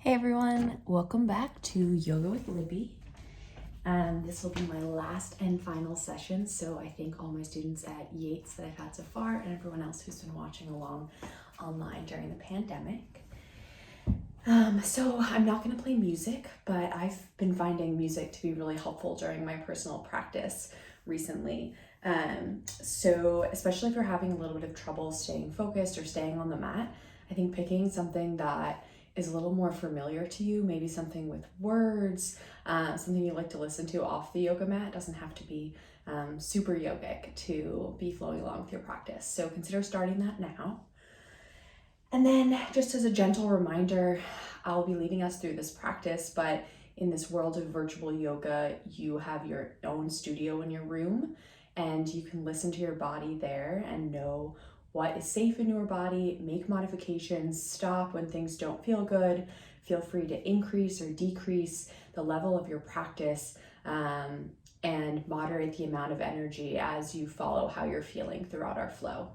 Hey everyone, welcome back to Yoga with Libby. This will be my last and final session, so I thank all my students at Yates that I've had so far and everyone else who's been watching along online during the pandemic. So I'm not going to play music, but I've been finding music to be really helpful during my personal practice recently. So especially if you're having a little bit of trouble staying focused or staying on the mat, I think picking something that is a little more familiar to you, maybe something with words, something you like to listen to off the yoga mat. It doesn't have to be super yogic to be flowing along with your practice. So consider starting that now. And then just as a gentle reminder, I'll be leading us through this practice, but in this world of virtual yoga, you have your own studio in your room and you can listen to your body there and know what is safe in your body, make modifications, stop when things don't feel good. Feel free to increase or decrease the level of your practice and moderate the amount of energy as you follow how you're feeling throughout our flow.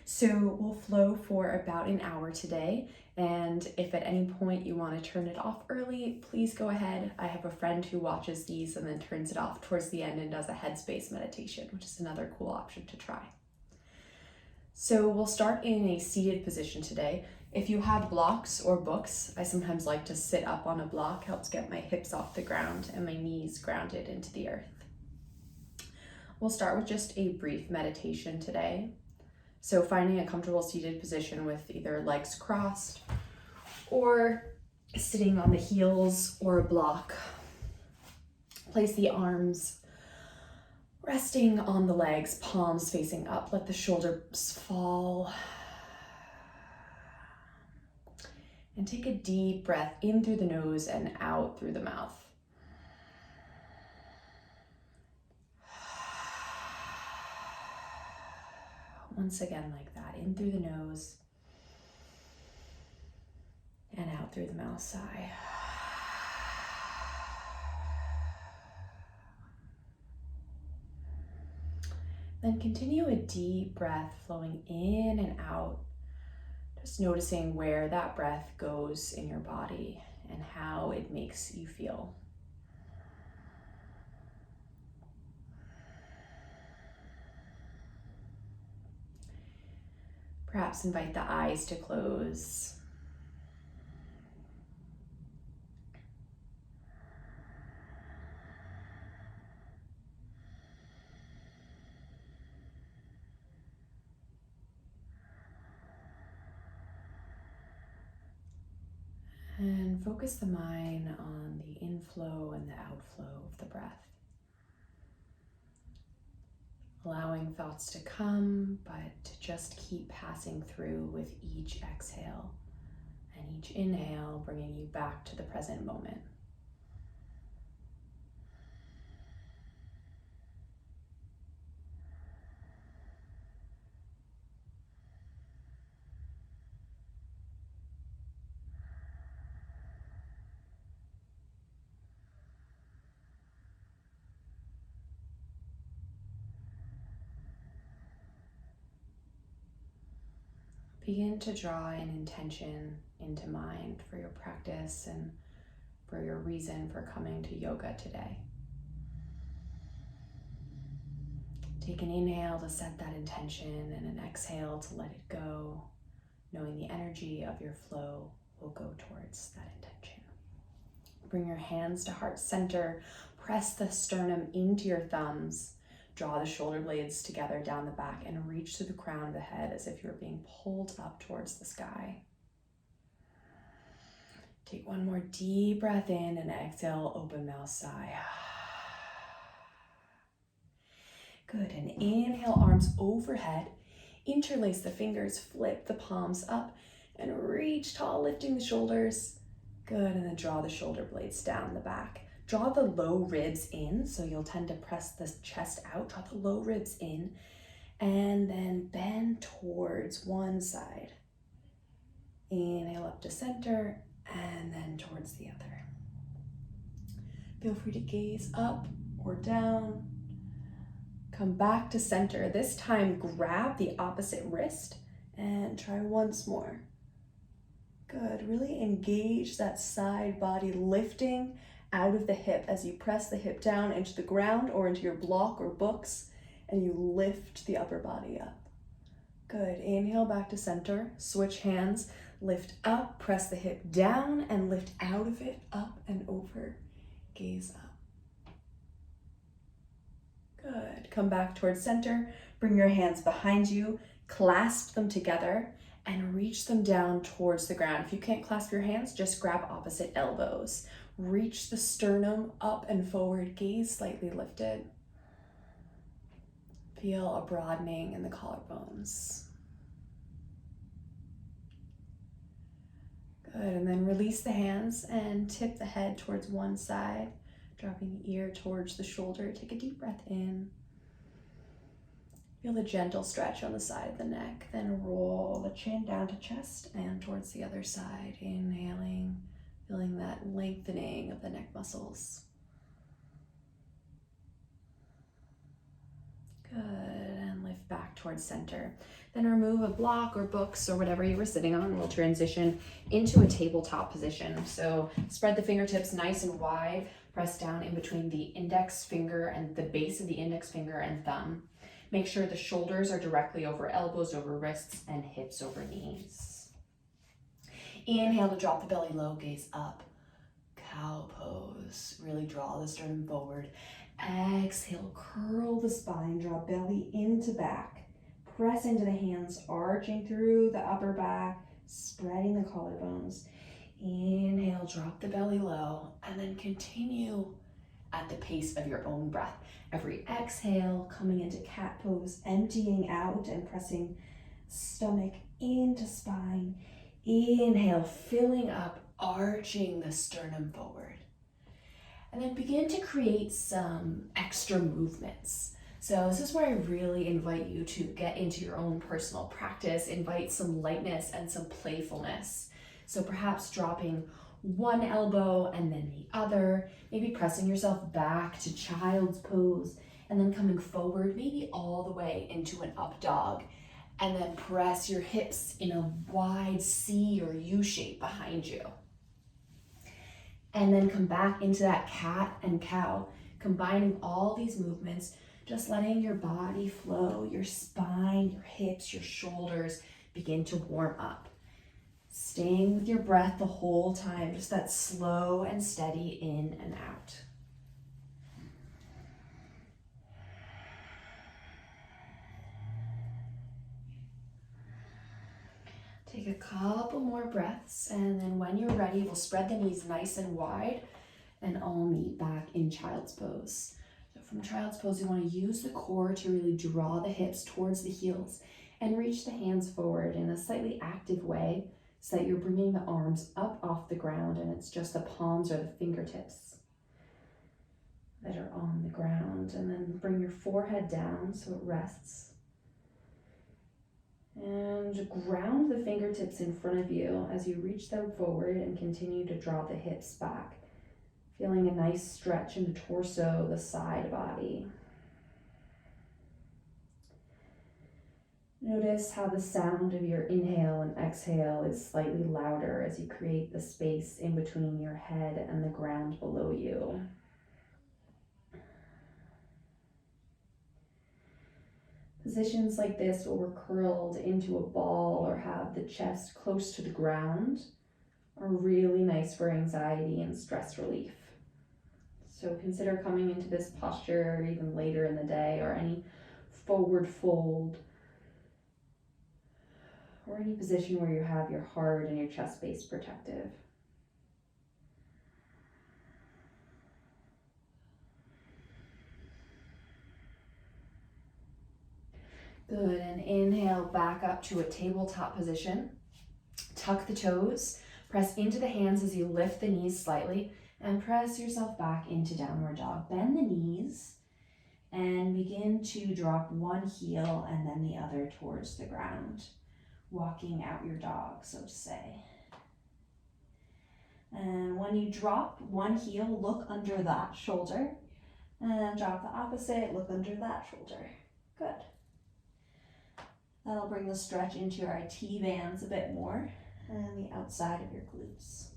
So we'll flow for about an hour today, and if at any point you want to turn it off early, please go ahead. I have a friend who watches these and then turns it off towards the end and does a headspace meditation, which is another cool option to try. So we'll start in a seated position today. If you have blocks or books, I sometimes like to sit up on a block, helps get my hips off the ground and my knees grounded into the earth. We'll start with just a brief meditation today. So finding a comfortable seated position with either legs crossed or sitting on the heels or a block. Place the arms resting on the legs, palms facing up. Let the shoulders fall. And take a deep breath in through the nose and out through the mouth. Once again, like that, in through the nose and out through the mouth, sigh. Then continue a deep breath flowing in and out, just noticing where that breath goes in your body and how it makes you feel. Perhaps invite the eyes to close. And focus the mind on the inflow and the outflow of the breath. Allowing thoughts to come, but to just keep passing through with each exhale and each inhale, bringing you back to the present moment. Begin to draw an intention into mind for your practice and for your reason for coming to yoga today. Take an inhale to set that intention and an exhale to let it go, knowing the energy of your flow will go towards that intention. Bring your hands to heart center, press the sternum into your thumbs. Draw the shoulder blades together down the back and reach to the crown of the head as if you're being pulled up towards the sky. Take one more deep breath in and exhale, open mouth, sigh. Good, and inhale, arms overhead. Interlace the fingers, flip the palms up and reach tall, lifting the shoulders. Good, and then draw the shoulder blades down the back. Draw the low ribs in, so you'll tend to press the chest out. Draw the low ribs in, and then bend towards one side. Inhale up to center, and then towards the other. Feel free to gaze up or down. Come back to center. This time, grab the opposite wrist and try once more. Good, really engage that side body lifting out of the hip as you press the hip down into the ground or into your block or books, and you lift the upper body up. Good, inhale back to center, switch hands, lift up, press the hip down and lift out of it, up and over, gaze up. Good, come back towards center, bring your hands behind you, clasp them together, and reach them down towards the ground. If you can't clasp your hands, just grab opposite elbows. Reach the sternum up and forward, gaze slightly lifted. Feel a broadening in the collarbones. Good, and then release the hands and tip the head towards one side, dropping the ear towards the shoulder. Take a deep breath in. Feel the gentle stretch on the side of the neck, then roll the chin down to chest and towards the other side. Inhaling, feeling that lengthening of the neck muscles. Good, and lift back towards center. Then remove a block or books or whatever you were sitting on. We'll transition into a tabletop position. So spread the fingertips nice and wide, press down in between the index finger and the base of the index finger and thumb. Make sure the shoulders are directly over elbows, over wrists, and hips over knees. Inhale to drop the belly low, gaze up. Cow pose. Really draw the sternum forward. Exhale, curl the spine, draw belly into back. Press into the hands, arching through the upper back, spreading the collarbones. Inhale, drop the belly low, and then continue at the pace of your own breath. Every exhale, coming into cat pose, emptying out and pressing stomach into spine. Inhale, filling up, arching the sternum forward. And then begin to create some extra movements. So this is where I really invite you to get into your own personal practice, invite some lightness and some playfulness. So perhaps dropping one elbow and then the other, maybe pressing yourself back to child's pose and then coming forward, maybe all the way into an up dog, and then press your hips in a wide C or U shape behind you. And then come back into that cat and cow, combining all these movements, just letting your body flow, your spine, your hips, your shoulders begin to warm up. Staying with your breath the whole time, just that slow and steady in and out. Take a couple more breaths, and then when you're ready, we'll spread the knees nice and wide and all meet back in child's pose. So from child's pose, you want to use the core to really draw the hips towards the heels and reach the hands forward in a slightly active way, so that you're bringing the arms up off the ground and it's just the palms or the fingertips that are on the ground. And then bring your forehead down so it rests. And ground the fingertips in front of you as you reach them forward and continue to draw the hips back. Feeling a nice stretch in the torso, the side body. Notice how the sound of your inhale and exhale is slightly louder as you create the space in between your head and the ground below you. Positions like this, where we're curled into a ball or have the chest close to the ground, are really nice for anxiety and stress relief. So consider coming into this posture even later in the day, or any forward fold, or any position where you have your heart and your chest space protective. Good, and inhale back up to a tabletop position. Tuck the toes, press into the hands as you lift the knees slightly, and press yourself back into downward dog. Bend the knees and begin to drop one heel and then the other towards the ground, walking out your dog, so to say. And when you drop one heel, look under that shoulder, and drop the opposite, look under that shoulder. Good. That'll bring the stretch into our T bands a bit more. and the outside of your glutes.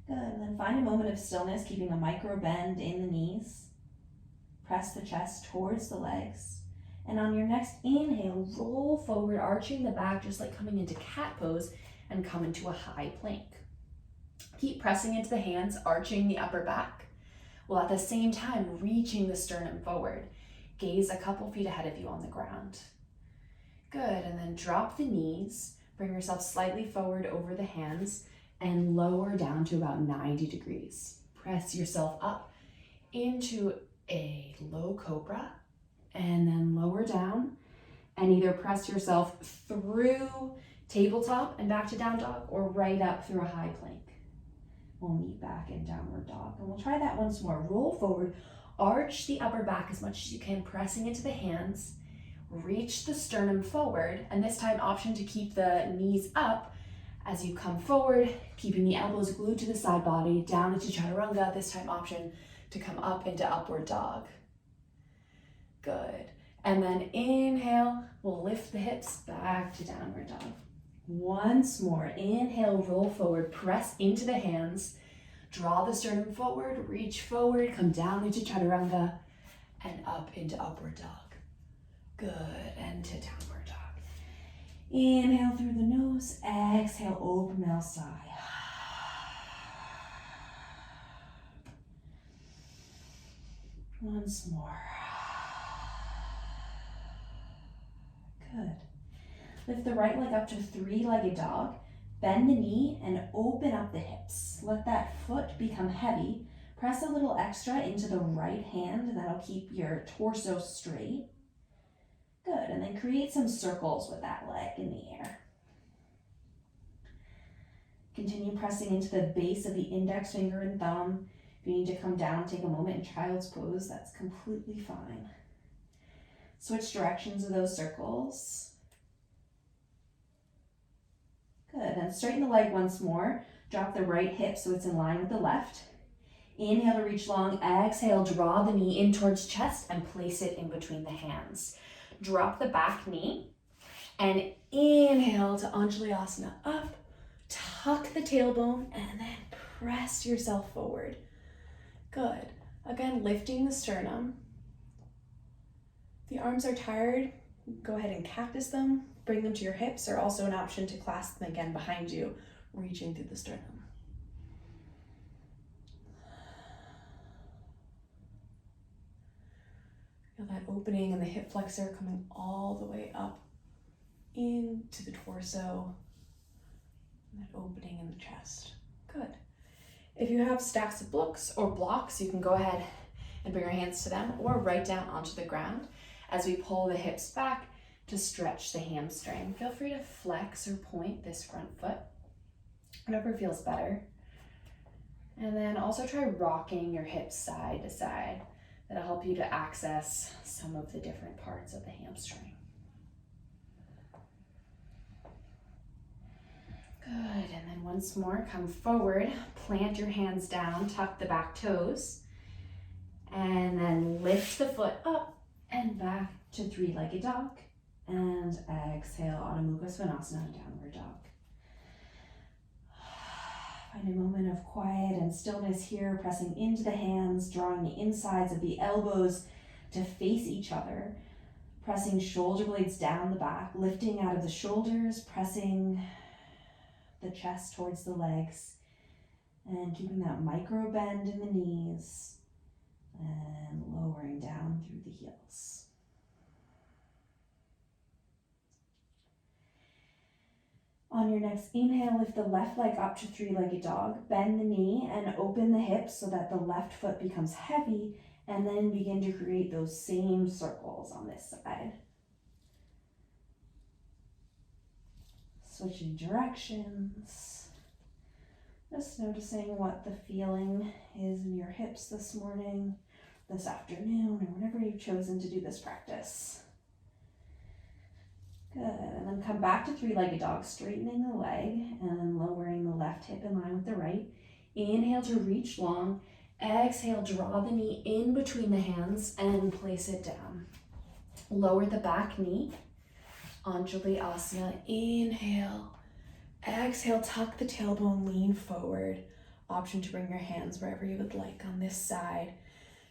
Good, and then find a moment of stillness, keeping a micro bend in the knees. Press the chest towards the legs. And on your next inhale, roll forward, arching the back, just like coming into cat pose, and come into a high plank. Keep pressing into the hands, arching the upper back, while at the same time reaching the sternum forward. Gaze a couple feet ahead of you on the ground. Good, and then drop the knees, bring yourself slightly forward over the hands, and lower down to about 90 degrees. Press yourself up into a low cobra, and then lower down, and either press yourself through tabletop and back to down dog, or right up through a high plank. We'll meet back in downward dog, and we'll try that once more. Roll forward, arch the upper back as much as you can, pressing into the hands, reach the sternum forward, and this time option to keep the knees up as you come forward, keeping the elbows glued to the side body, down into chaturanga, this time option to come up into upward dog. Good. And then inhale, we'll lift the hips back to downward dog. Once more, inhale, roll forward, press into the hands, draw the sternum forward, reach forward, come down into chaturanga, and up into upward dog. Good, and to downward dog. Inhale through the nose, exhale, open mouth sigh. Once more. Good. Lift the right leg up to three-legged dog. Bend the knee and open up the hips. Let that foot become heavy. Press a little extra into the right hand. That'll keep your torso straight. Good, and then create some circles with that leg in the air. Continue pressing into the base of the index finger and thumb. If you need to come down, take a moment in child's pose. That's completely fine. Switch directions of those circles. Good, then straighten the leg once more. Drop the right hip so it's in line with the left. Inhale to reach long. Exhale, draw the knee in towards chest and place it in between the hands. Drop the back knee and inhale to Anjali Asana up. Tuck the tailbone and then press yourself forward. Good. Again, lifting the sternum. If the arms are tired, go ahead and cactus them. Bring them to your hips, or also an option to clasp them again behind you, reaching through the sternum. Feel that opening in the hip flexor coming all the way up into the torso, and that opening in the chest. Good. If you have stacks of books or blocks, you can go ahead and bring your hands to them or right down onto the ground as we pull the hips back to stretch the hamstring. Feel free to flex or point this front foot, whatever feels better. And then also try rocking your hips side to side. That'll help you to access some of the different parts of the hamstring. Good, and then once more, come forward, plant your hands down, tuck the back toes, and then lift the foot up and back to three-legged dog. And exhale, Adho Mukha Svanasana, downward dog. Find a moment of quiet and stillness here, pressing into the hands, drawing the insides of the elbows to face each other, pressing shoulder blades down the back, lifting out of the shoulders, pressing the chest towards the legs, and keeping that micro bend in the knees, and lowering down through the heels. On your next inhale, lift the left leg up to three-legged dog. Bend the knee and open the hips so that the left foot becomes heavy, and then begin to create those same circles on this side. Switching directions. Just noticing what the feeling is in your hips this morning, this afternoon, or whenever you've chosen to do this practice. Good, and then come back to three-legged dog, straightening the leg and lowering the left hip in line with the right. Inhale to reach long. Exhale, draw the knee in between the hands and place it down. Lower the back knee. Anjali Asana, inhale, Exhale, tuck the tailbone, lean forward. Option to bring your hands wherever you would like on this side.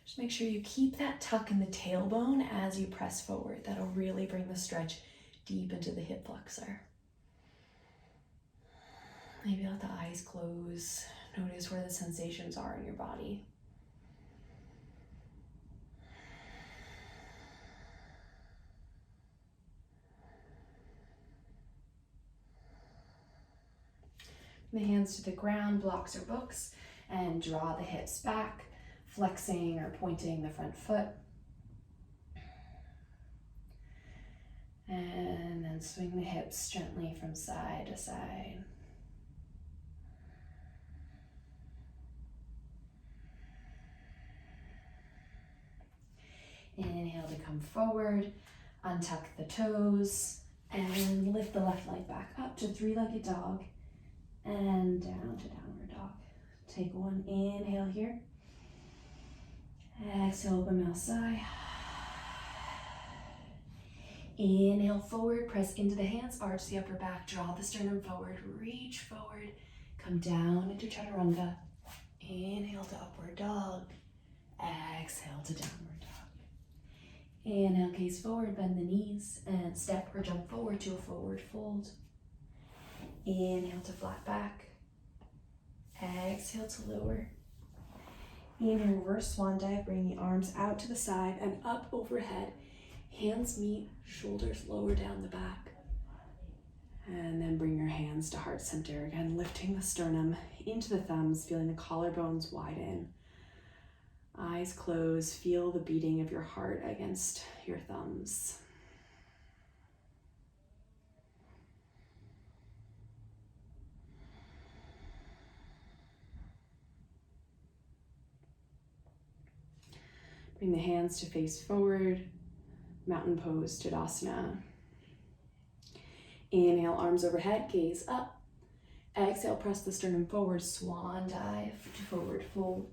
Just make sure you keep that tuck in the tailbone as you press forward. That'll really bring the stretch deep into the hip flexor. Maybe let the eyes close. Notice where the sensations are in your body. The hands to the ground, blocks or books, and draw the hips back, flexing or pointing the front foot. And then swing the hips gently from side to side. Inhale to come forward, untuck the toes, and lift the left leg back up to three-legged dog. And down to downward dog. Take one inhale here. Exhale, open mouth sigh. Inhale forward, press into the hands, arch the upper back, draw the sternum forward, reach forward, come down into chaturanga. Inhale to upward dog. Exhale to downward dog. Inhale, gaze forward, bend the knees, and step or jump forward to a forward fold. Inhale to flat back. Exhale to lower. Inhale, reverse swan dive, bring the arms out to the side and up overhead. Hands meet, shoulders lower down the back. And then bring your hands to heart center. Again, lifting the sternum into the thumbs, feeling the collarbones widen. Eyes closed, feel the beating of your heart against your thumbs. Bring the hands to face forward, mountain pose, Tadasana. Inhale, arms overhead, gaze up. Exhale, press the sternum forward, swan dive to forward fold.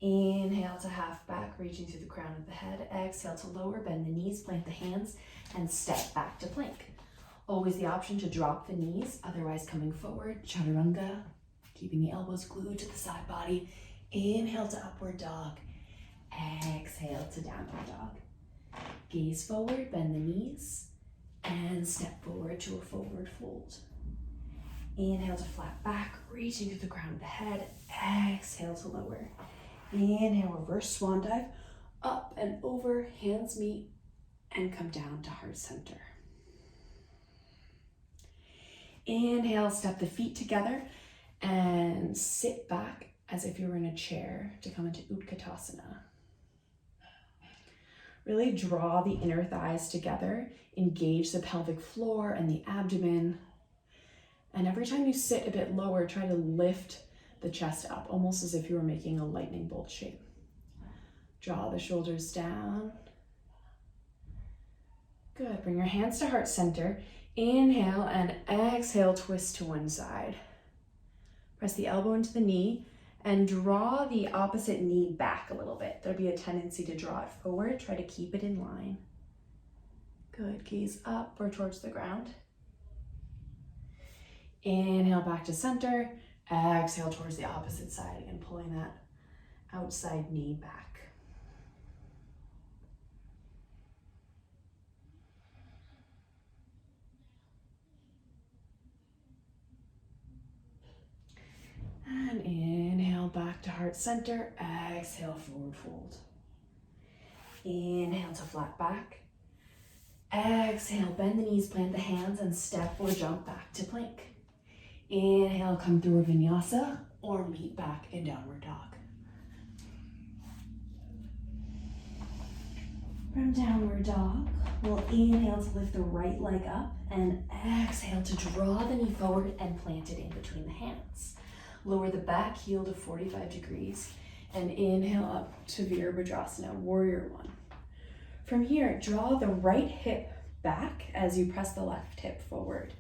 Inhale to half back, reaching through the crown of the head. Exhale to lower, bend the knees, plant the hands, and step back to plank. Always the option to drop the knees, otherwise coming forward, chaturanga, keeping the elbows glued to the side body. Inhale to upward dog. Exhale to downward dog. Gaze forward, bend the knees, and step forward to a forward fold. Inhale to flat back, reaching to the crown of the head. Exhale to lower. Inhale, reverse swan dive, up and over, hands meet, and come down to heart center. Inhale, step the feet together and sit back as if you were in a chair to come into Utkatasana. Really draw the inner thighs together, engage the pelvic floor and the abdomen. And every time you sit a bit lower, try to lift the chest up, almost as if you were making a lightning bolt shape. Draw the shoulders down. Good, bring your hands to heart center. Inhale and exhale, twist to one side. Press the elbow into the knee and draw the opposite knee back a little bit. There'll be a tendency to draw it forward. Try to keep it in line. Good, gaze up or towards the ground. Inhale back to center. Exhale towards the opposite side. Again, pulling that outside knee back. And inhale back to heart center. Exhale, forward fold. Inhale to flat back. Exhale, bend the knees, plant the hands, and step or jump back to plank. Inhale, come through a vinyasa or meet back in downward dog. From downward dog, we'll inhale to lift the right leg up and exhale to draw the knee forward and plant it in between the hands. Lower the back heel to 45 degrees and inhale up to Virabhadrasana, warrior one. From here, draw the right hip back as you press the left hip forward.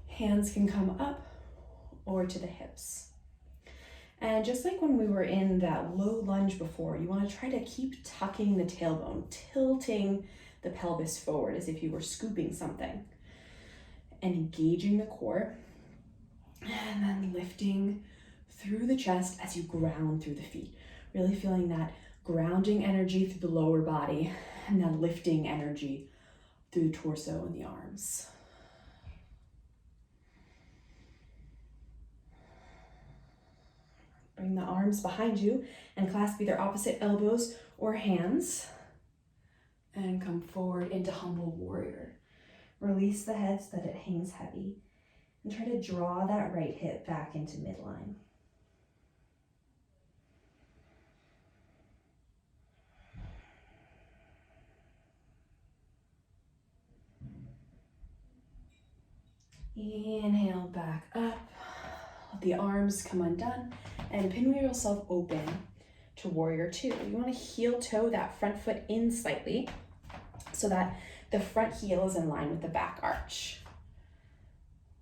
Hands can come up or to the hips. And just like when we were in that low lunge before, you want to try to keep tucking the tailbone, tilting the pelvis forward as if you were scooping something. and engaging the core. And then lifting through the chest as you ground through the feet. Really feeling that grounding energy through the lower body and then lifting energy through the torso and the arms. Bring the arms behind you and clasp either opposite elbows or hands. And come forward into humble warrior. Release the head so that it hangs heavy. And try to draw that right hip back into midline. Inhale back up. Let the arms come undone and pinwheel yourself open to warrior two. You want to heel toe that front foot in slightly so that the front heel is in line with the back arch.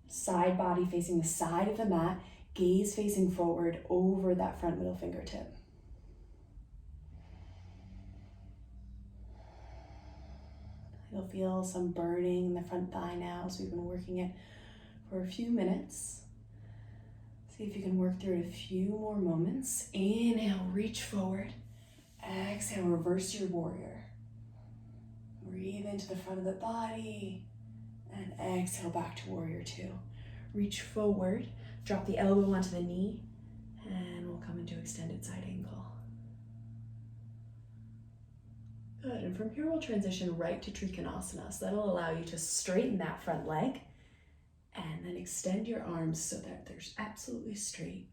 Side body facing the side of the mat, gaze facing forward over that front middle fingertip. You'll feel some burning in the front thigh now, so we've been working it for a few minutes. See if you can work through it a few more moments. Inhale, reach forward. Exhale, reverse your warrior. Breathe into the front of the body. And exhale back to warrior two. Reach forward, drop the elbow onto the knee, and we'll come into extended side angle. Good, and from here we'll transition right to Trikonasana. So that'll allow you to straighten that front leg and then extend your arms so that they're absolutely straight.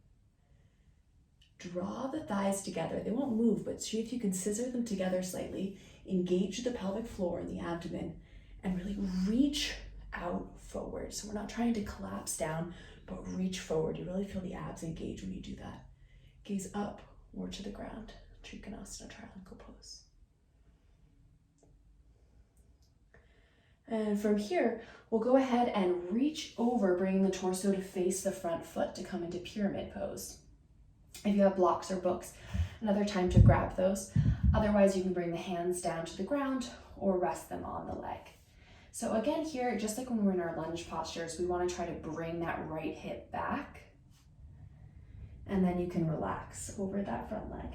Draw the thighs together. They won't move, but see if you can scissor them together slightly. Engage the pelvic floor and the abdomen and really reach out forward. So we're not trying to collapse down, but reach forward. You really feel the abs engage when you do that. Gaze up or to the ground. Trikonasana, Triangle Pose. And from here, we'll go ahead and reach over, bringing the torso to face the front foot to come into pyramid pose. If you have blocks or books, another time to grab those. Otherwise, you can bring the hands down to the ground or rest them on the leg. So again here, just like when we're in our lunge postures, we want to try to bring that right hip back. And then you can relax over that front leg.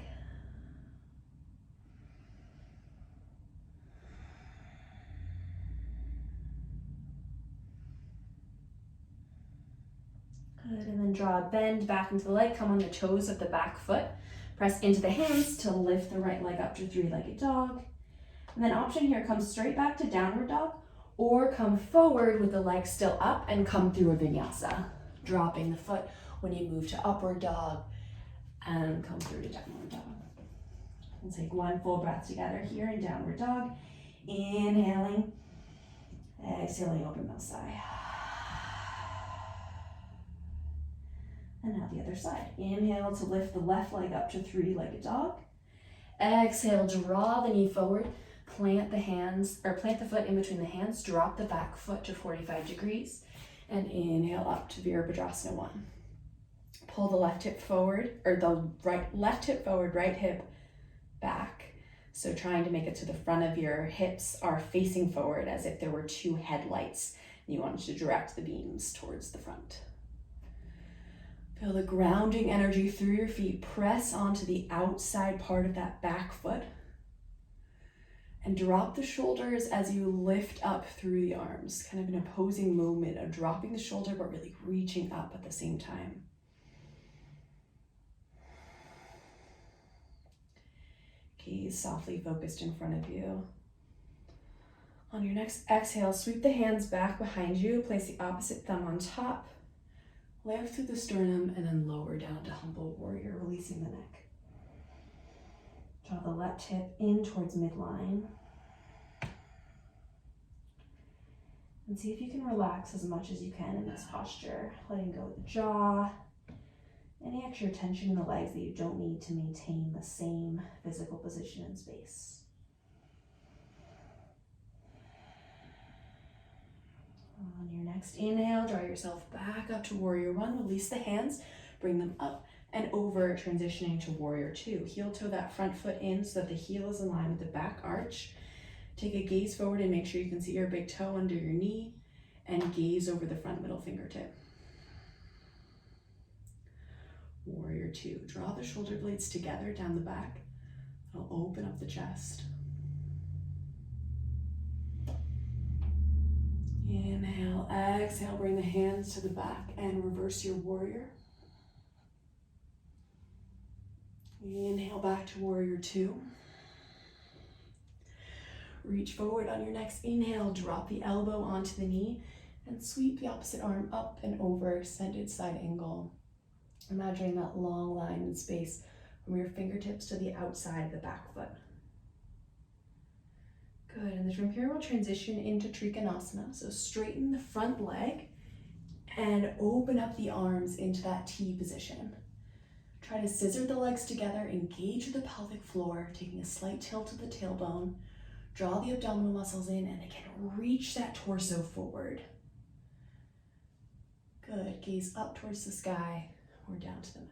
Good, and then draw a bend back into the leg, come on the toes of the back foot. Press into the hands to lift the right leg up to three-legged dog. And then option here, come straight back to downward dog, or come forward with the leg still up and come through a vinyasa. Dropping the foot when you move to upward dog and come through to downward dog. And take one full breath together here in downward dog. Inhaling, exhaling, open mouth sigh. And now the other side. Inhale to lift the left leg up to three-legged dog. Exhale, draw the knee forward. Plant the foot in between the hands. Drop the back foot to 45 degrees. And inhale up to Virabhadrasana 1. Pull the left hip forward, or the left hip forward, right hip back. So trying to make it to the front of your hips are facing forward as if there were two headlights. And you wanted to direct the beams towards the front. Feel the grounding energy through your feet. Press onto the outside part of that back foot. And drop the shoulders as you lift up through the arms. Kind of an opposing movement of dropping the shoulder, but really reaching up at the same time. Gaze softly focused in front of you. On your next exhale, sweep the hands back behind you. Place the opposite thumb on top. Lift through the sternum and then lower down to humble warrior, releasing the neck. Draw the left hip in towards midline. And see if you can relax as much as you can in this posture, letting go of the jaw. Any extra tension in the legs that you don't need to maintain the same physical position in space. On your next inhale, draw yourself back up to warrior 1. Release the hands, bring them up and over, transitioning to warrior 2. Heel toe that front foot in so that the heel is in line with the back arch. Take a gaze forward and make sure you can see your big toe under your knee. and gaze over the front middle fingertip. Warrior two. Draw the shoulder blades together down the back. It'll open up the chest. Inhale, exhale, bring the hands to the back and reverse your warrior. Inhale back to warrior two. Reach forward on your next inhale, drop the elbow onto the knee and sweep the opposite arm up and over, extended side angle. Imagining that long line in space from your fingertips to the outside of the back foot. Good, and then from here we'll transition into Trikonasana. So straighten the front leg and open up the arms into that T position. Try to scissor the legs together, engage the pelvic floor, taking a slight tilt of the tailbone. Draw the abdominal muscles in and again, reach that torso forward. Good, gaze up towards the sky or down to the mat.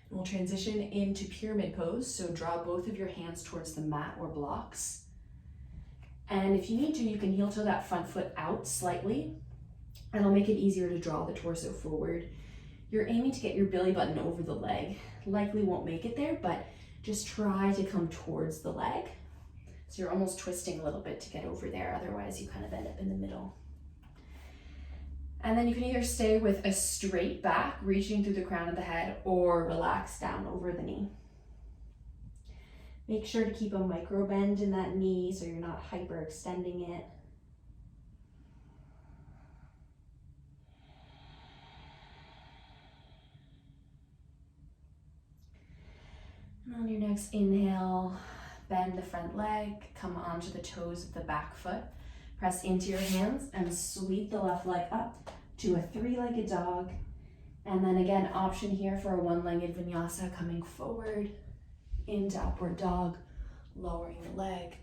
And we'll transition into pyramid pose. So draw both of your hands towards the mat or blocks. And if you need to, you can heel toe that front foot out slightly. And it'll make it easier to draw the torso forward. You're aiming to get your belly button over the leg. Likely won't make it there, but just try to come towards the leg. So you're almost twisting a little bit to get over there. Otherwise, you kind of end up in the middle. And then you can either stay with a straight back, reaching through the crown of the head, or relax down over the knee. Make sure to keep a micro bend in that knee so you're not hyperextending it. And on your next inhale, bend the front leg, come onto the toes of the back foot. Press into your hands and sweep the left leg up to a three-legged dog. And then again, option here for a one-legged vinyasa, coming forward into upward dog, lowering the leg,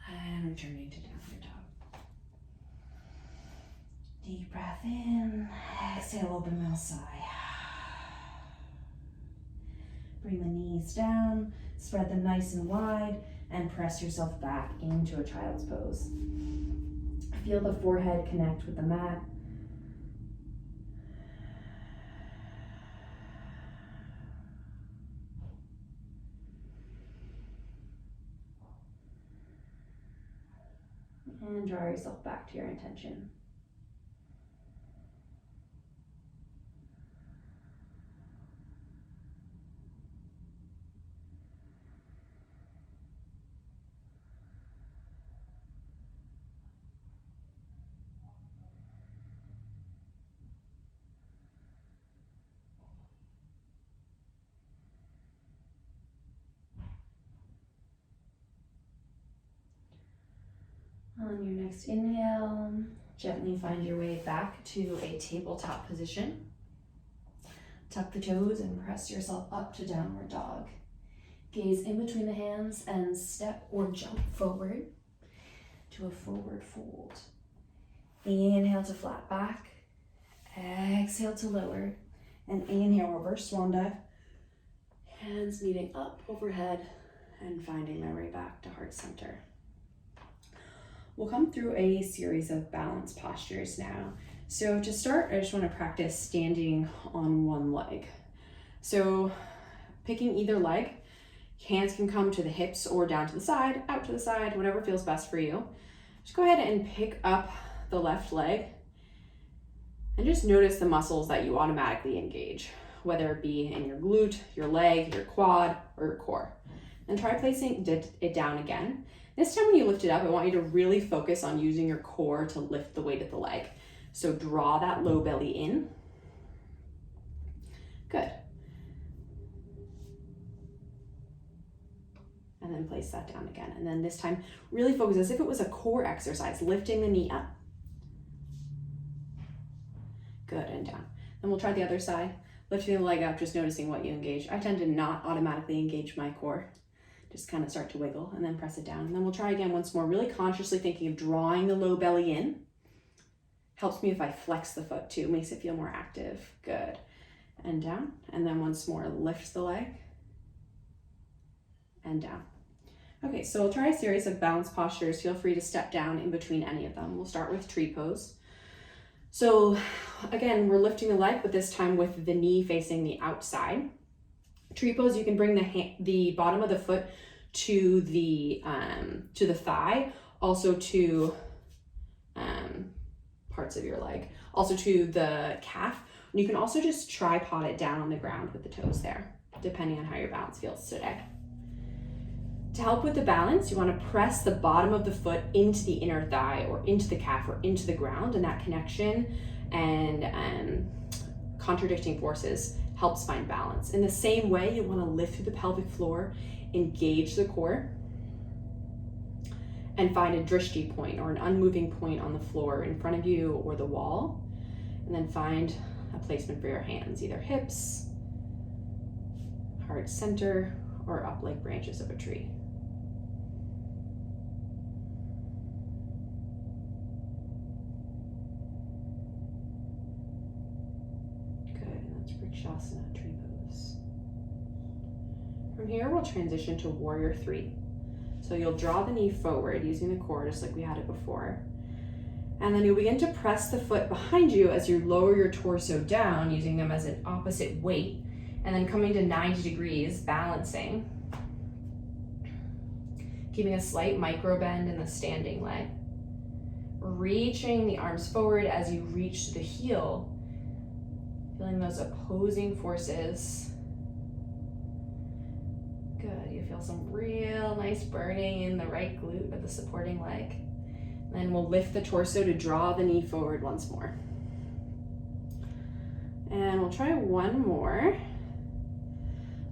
and returning to downward dog. Deep breath in, exhale, open mouth sigh. Bring the knees down, spread them nice and wide, and press yourself back into a child's pose. Feel the forehead connect with the mat. And draw yourself back to your intention. On your next inhale, gently find your way back to a tabletop position. Tuck the toes and press yourself up to downward dog. Gaze in between the hands and step or jump forward to a forward fold. Inhale to flat back, exhale to lower, and inhale, reverse swan dive. Hands meeting up overhead and finding their way back to heart center. We'll come through a series of balance postures now. So to start, I just want to practice standing on one leg. So picking either leg, hands can come to the hips or down to the side, out to the side, whatever feels best for you. Just go ahead and pick up the left leg and just notice the muscles that you automatically engage, whether it be in your glute, your leg, your quad, or your core. And try placing it down again. This time when you lift it up, I want you to really focus on using your core to lift the weight of the leg. So draw that low belly in. Good. And then place that down again. And then this time, really focus as if it was a core exercise, lifting the knee up. Good, and down. Then we'll try the other side, lifting the leg up, just noticing what you engage. I tend to not automatically engage my core. Just kind of start to wiggle and then press it down. And then we'll try again once more, really consciously thinking of drawing the low belly in. Helps me if I flex the foot too, makes it feel more active. Good. And down. And then once more, lift the leg and down. Okay, so we'll try a series of balance postures. Feel free to step down in between any of them. We'll start with tree pose. So again, we're lifting the leg, but this time with the knee facing the outside. Tree pose, you can bring the bottom of the foot to the thigh, also to parts of your leg, also to the calf. And you can also just tripod it down on the ground with the toes there, depending on how your balance feels today. To help with the balance, you want to press the bottom of the foot into the inner thigh or into the calf or into the ground, and that connection and contradicting forces helps find balance. In the same way, you want to lift through the pelvic floor, engage the core, and find a drishti point or an unmoving point on the floor in front of you or the wall, and then find a placement for your hands, either hips, heart center, or up like branches of a tree. Good, and that's Trikonasana, tree pose. From here, we'll transition to warrior three. So you'll draw the knee forward using the core just like we had it before. And then you'll begin to press the foot behind you as you lower your torso down, using them as an opposite weight, and then coming to 90 degrees, balancing, keeping a slight micro bend in the standing leg. Reaching the arms forward as you reach to the heel, feeling those opposing forces. Good, you feel some real nice burning in the right glute of the supporting leg. Then we'll lift the torso to draw the knee forward once more. And we'll try one more.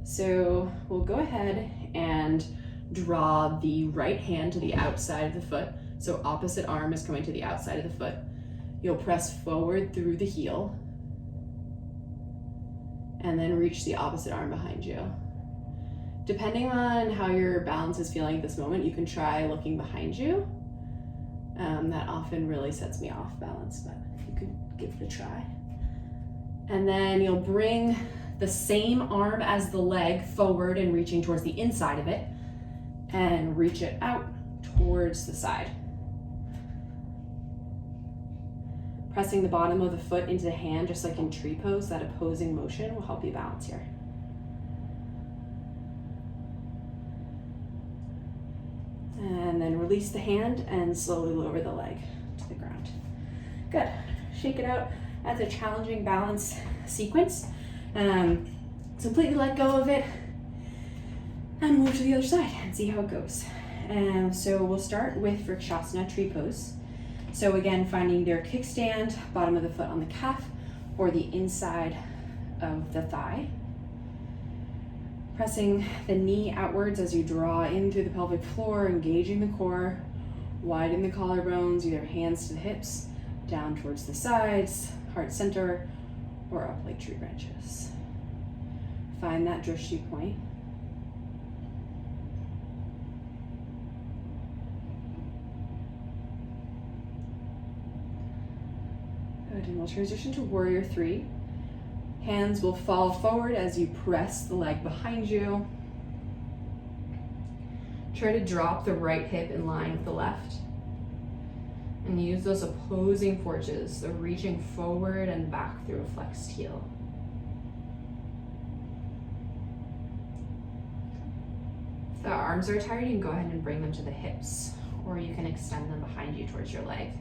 So we'll go ahead and draw the right hand to the outside of the foot. So opposite arm is coming to the outside of the foot. You'll press forward through the heel and then reach the opposite arm behind you. Depending on how your balance is feeling at this moment, you can try looking behind you. That often really sets me off balance, but you could give it a try. And then you'll bring the same arm as the leg forward and reaching towards the inside of it, and reach it out towards the side. Pressing the bottom of the foot into the hand, just like in tree pose, that opposing motion will help you balance here. And then release the hand and slowly lower the leg to the ground. Good. Shake it out. That's a challenging balance sequence. Completely let go of it and move to the other side and see how it goes. So we'll start with Trikonasana, tree pose. So again, finding their kickstand, bottom of the foot on the calf or the inside of the thigh. Pressing the knee outwards as you draw in through the pelvic floor, engaging the core, widen the collarbones, either hands to the hips, down towards the sides, heart center, or up like tree branches. Find that drishti point. Good, and we'll transition to warrior three. Hands will fall forward as you press the leg behind you. Try to drop the right hip in line with the left. And use those opposing forces, the reaching forward and back through a flexed heel. If the arms are tired, you can go ahead and bring them to the hips, or you can extend them behind you towards your leg.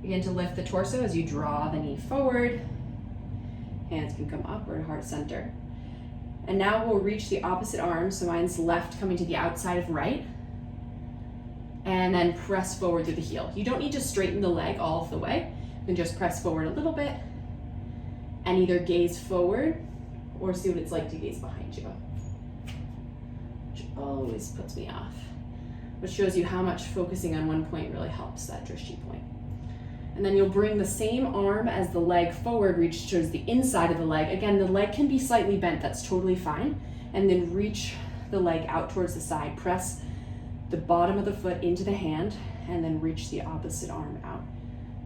Begin to lift the torso as you draw the knee forward. Hands can come up or heart center. And now we'll reach the opposite arm, so mine's left coming to the outside of right. And then press forward through the heel. You don't need to straighten the leg all of the way. You can just press forward a little bit and either gaze forward or see what it's like to gaze behind you, which always puts me off, which shows you how much focusing on one point really helps that drishti point. And then you'll bring the same arm as the leg forward, reach towards the inside of the leg. Again, the leg can be slightly bent, that's totally fine. And then reach the leg out towards the side. Press the bottom of the foot into the hand, and then reach the opposite arm out.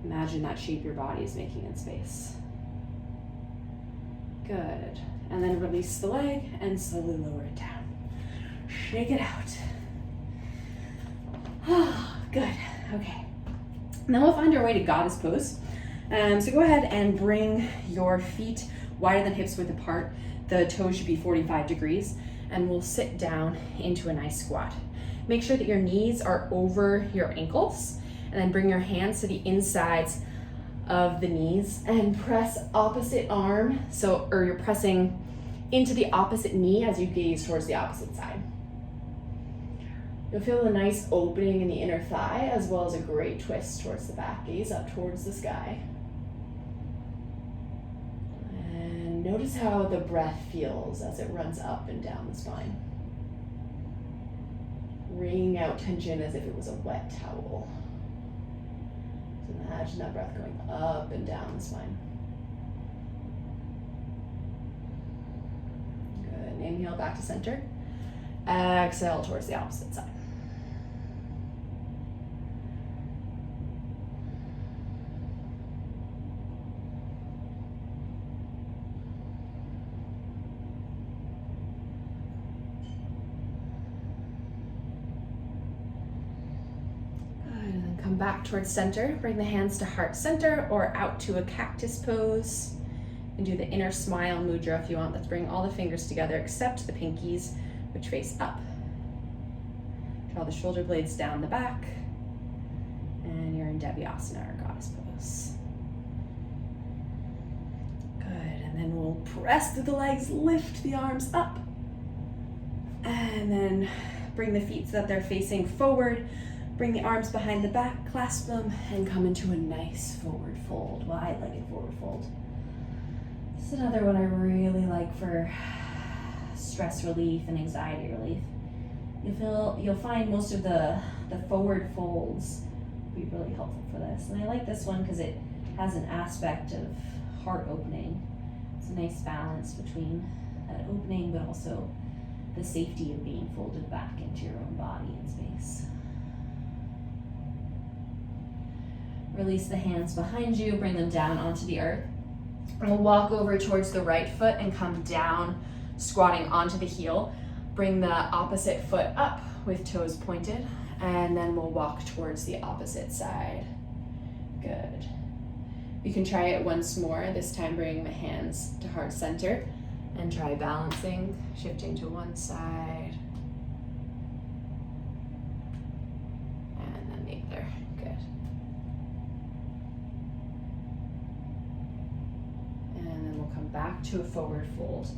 Imagine that shape your body is making in space. Good. And then release the leg and slowly lower it down. Shake it out. Good. Okay. Now we'll find our way to goddess pose. So go ahead and bring your feet wider than hips width apart. The toes should be 45 degrees, and we'll sit down into a nice squat. Make sure that your knees are over your ankles, and then bring your hands to the insides of the knees and press opposite arm. Or you're pressing into the opposite knee as you gaze towards the opposite side. You'll feel a nice opening in the inner thigh as well as a great twist towards the back. Gaze up towards the sky. And notice how the breath feels as it runs up and down the spine. Wringing out tension as if it was a wet towel. So imagine that breath going up and down the spine. Good. Inhale back to center. Exhale towards the opposite side. Come back towards center. Bring the hands to heart center or out to a cactus pose. And do the inner smile mudra if you want. Let's bring all the fingers together except the pinkies, which face up. Draw the shoulder blades down the back. And you're in Asana or goddess pose. Good. And then we'll press through the legs, lift the arms up. And then bring the feet so that they're facing forward. Bring the arms behind the back, clasp them, and come into a nice forward fold, wide-legged forward fold. This is another one I really like for stress relief and anxiety relief. You'll find most of the forward folds will be really helpful for this. And I like this one because it has an aspect of heart opening. It's a nice balance between that opening, but also the safety of being folded back into your own body and space. Release the hands behind you, bring them down onto the earth. And we'll walk over towards the right foot and come down, squatting onto the heel. Bring the opposite foot up with toes pointed, and then we'll walk towards the opposite side. Good. You can try it once more. This time bring the hands to heart center and try balancing, shifting to one side. And then the other. Good. And then we'll come back to a forward fold.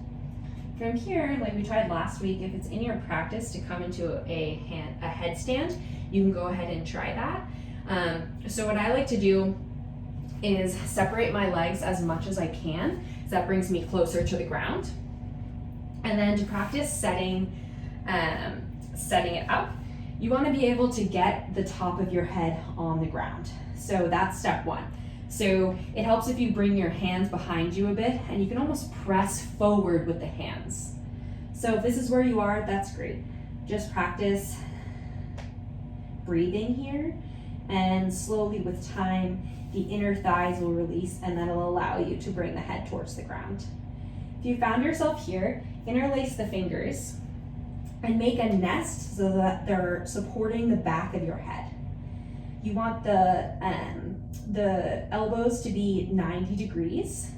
From here, like we tried last week, if it's in your practice to come into a headstand, you can go ahead and try that. So what I like to do is separate my legs as much as I can, so that brings me closer to the ground. And then to practice setting it up, you want to be able to get the top of your head on the ground. So that's step one. So it helps if you bring your hands behind you a bit, and you can almost press forward with the hands. So if this is where you are, that's great. Just practice breathing here, and slowly with time, the inner thighs will release, and that'll allow you to bring the head towards the ground. If you found yourself here, interlace the fingers and make a nest so that they're supporting the back of your head. You want the elbows to be 90 degrees,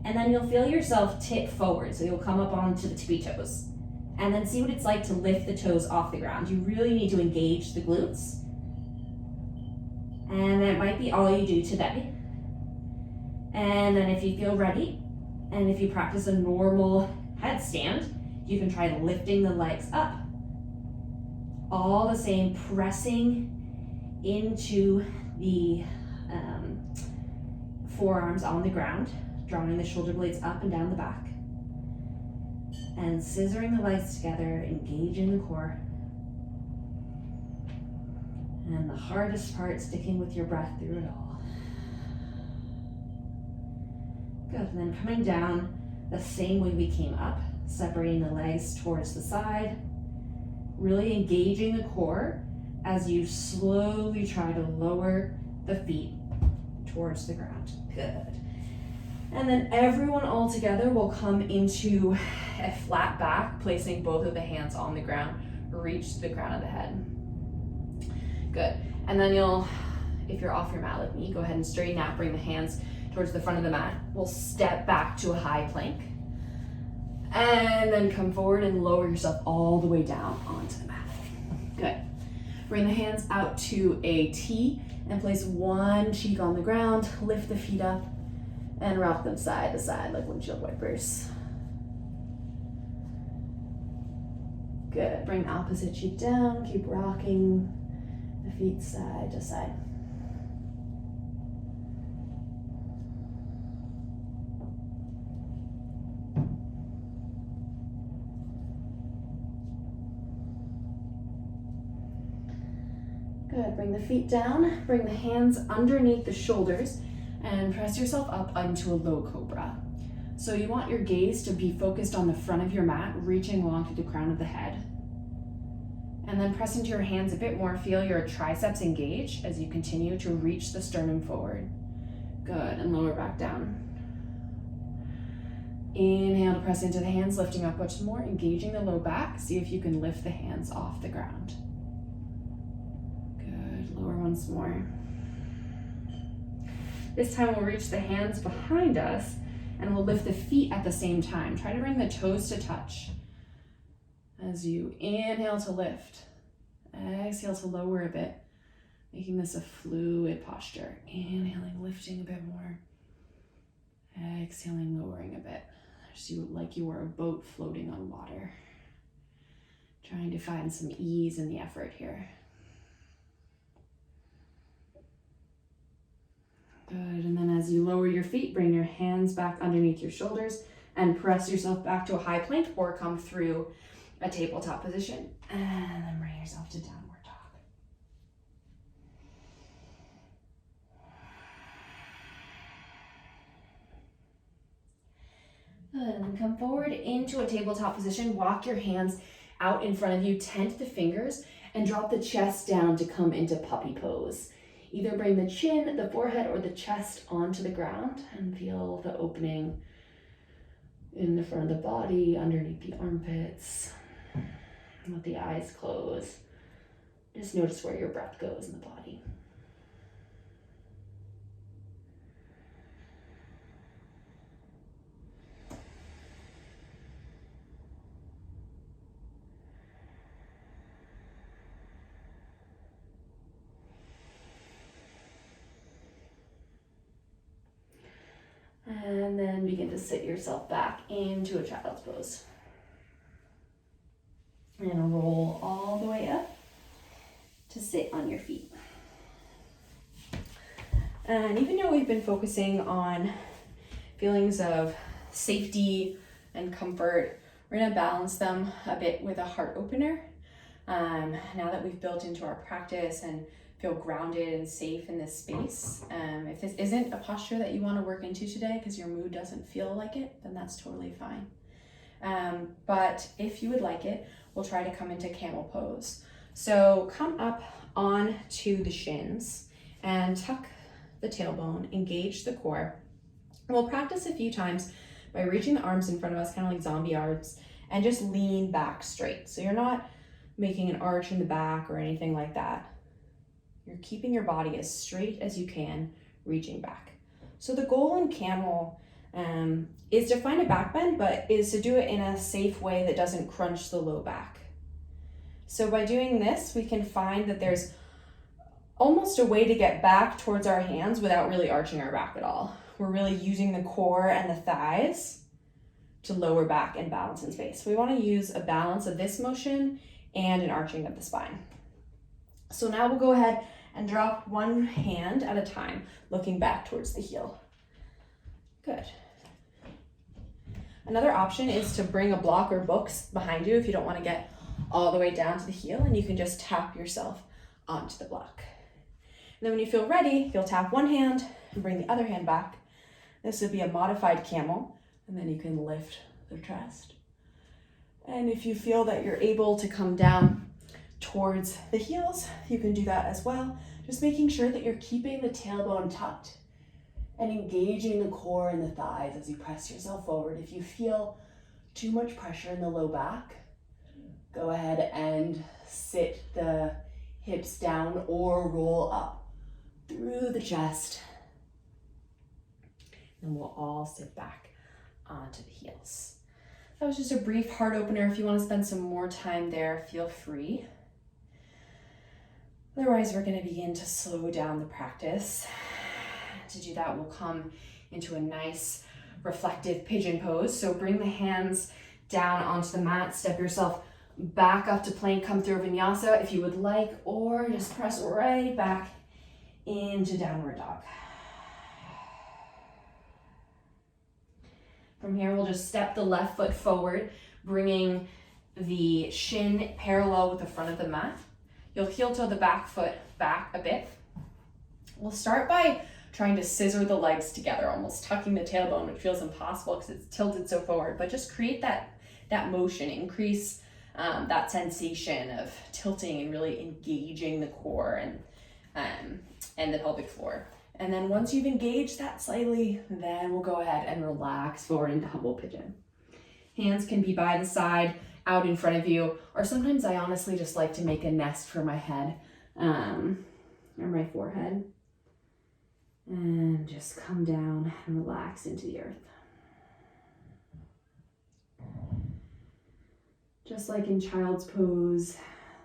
and then you'll feel yourself tip forward, so you'll come up onto the tippy toes, and then see what it's like to lift the toes off the ground. You really need to engage the glutes, and that might be all you do today. And then if you feel ready, and if you practice a normal headstand, you can try lifting the legs up. All the same, pressing into the forearms on the ground, drawing the shoulder blades up and down the back, and scissoring the legs together, engaging the core. And the hardest part, sticking with your breath through it all. Good, and then coming down the same way we came up, separating the legs towards the side, really engaging the core as you slowly try to lower the feet towards the ground. Good. And then everyone all together will come into a flat back, placing both of the hands on the ground. Reach to the crown of the head. Good. And then if you're off your mat like me, go ahead and straighten out, bring the hands towards the front of the mat. We'll step back to a high plank. And then come forward and lower yourself all the way down onto the mat. Good. Bring the hands out to a T and place one cheek on the ground. Lift the feet up and rock them side to side like windshield wipers. Good. Bring the opposite cheek down. Keep rocking the feet side to side. Good. Bring the feet down. Bring the hands underneath the shoulders and press yourself up onto a low cobra. So you want your gaze to be focused on the front of your mat, reaching along to the crown of the head. And then press into your hands a bit more. Feel your triceps engage as you continue to reach the sternum forward. Good, and lower back down. Inhale to press into the hands, lifting up much more, engaging the low back. See if you can lift the hands off the ground. Good, lower once more. This time we'll reach the hands behind us and we'll lift the feet at the same time. Try to bring the toes to touch. As you inhale to lift, exhale to lower a bit, making this a fluid posture. Inhaling, lifting a bit more. Exhaling, lowering a bit. Just like you were a boat floating on water. Trying to find some ease in the effort here. Good, and then as you lower your feet, bring your hands back underneath your shoulders and press yourself back to a high plank or come through a tabletop position. And then bring yourself to downward dog. Good, and then come forward into a tabletop position. Walk your hands out in front of you, tent the fingers, and drop the chest down to come into puppy pose. Either bring the chin, the forehead, or the chest onto the ground and feel the opening in the front of the body, underneath the armpits. Let the eyes close. Just notice where your breath goes in the body. And then begin to sit yourself back into a child's pose. And roll all the way up to sit on your feet. And even though we've been focusing on feelings of safety and comfort, we're gonna balance them a bit with a heart opener. Now that we've built into our practice and feel grounded and safe in this space. If this isn't a posture that you want to work into today because your mood doesn't feel like it, then that's totally fine. But if you would like it, we'll try to come into Camel Pose. So come up onto the shins and tuck the tailbone, engage the core. We'll practice a few times by reaching the arms in front of us, kind of like zombie arms, and just lean back straight. So you're not making an arch in the back or anything like that. You're keeping your body as straight as you can, reaching back. So the goal in Camel is to find a back bend, but is to do it in a safe way that doesn't crunch the low back. So by doing this, we can find that there's almost a way to get back towards our hands without really arching our back at all. We're really using the core and the thighs to lower back and balance in space. So we want to use a balance of this motion and an arching of the spine. So now we'll go ahead and drop one hand at a time, looking back towards the heel. Good. Another option is to bring a block or books behind you if you don't want to get all the way down to the heel, and you can just tap yourself onto the block. And then when you feel ready, you'll tap one hand and bring the other hand back. This would be a modified camel, and then you can lift the chest. And if you feel that you're able to come down towards the heels, you can do that as well. Just making sure that you're keeping the tailbone tucked and engaging the core and the thighs as you press yourself forward. If you feel too much pressure in the low back, go ahead and sit the hips down or roll up through the chest. And we'll all sit back onto the heels. That was just a brief heart opener. If you want to spend some more time there, feel free. Otherwise, we're going to begin to slow down the practice. To do that, we'll come into a nice reflective pigeon pose. So bring the hands down onto the mat, step yourself back up to plank, come through vinyasa if you would like, or just press right back into downward dog. From here, we'll just step the left foot forward, bringing the shin parallel with the front of the mat. You'll heel toe the back foot back a bit. We'll start by trying to scissor the legs together, almost tucking the tailbone, which feels impossible because it's tilted so forward, but just create that motion, increase that sensation of tilting and really engaging the core and the pelvic floor. And then once you've engaged that slightly, then we'll go ahead and relax forward into humble pigeon. Hands can be by the side, out in front of you, or sometimes I honestly just like to make a nest for my head, or my forehead. And just come down and relax into the earth. Just like in child's pose,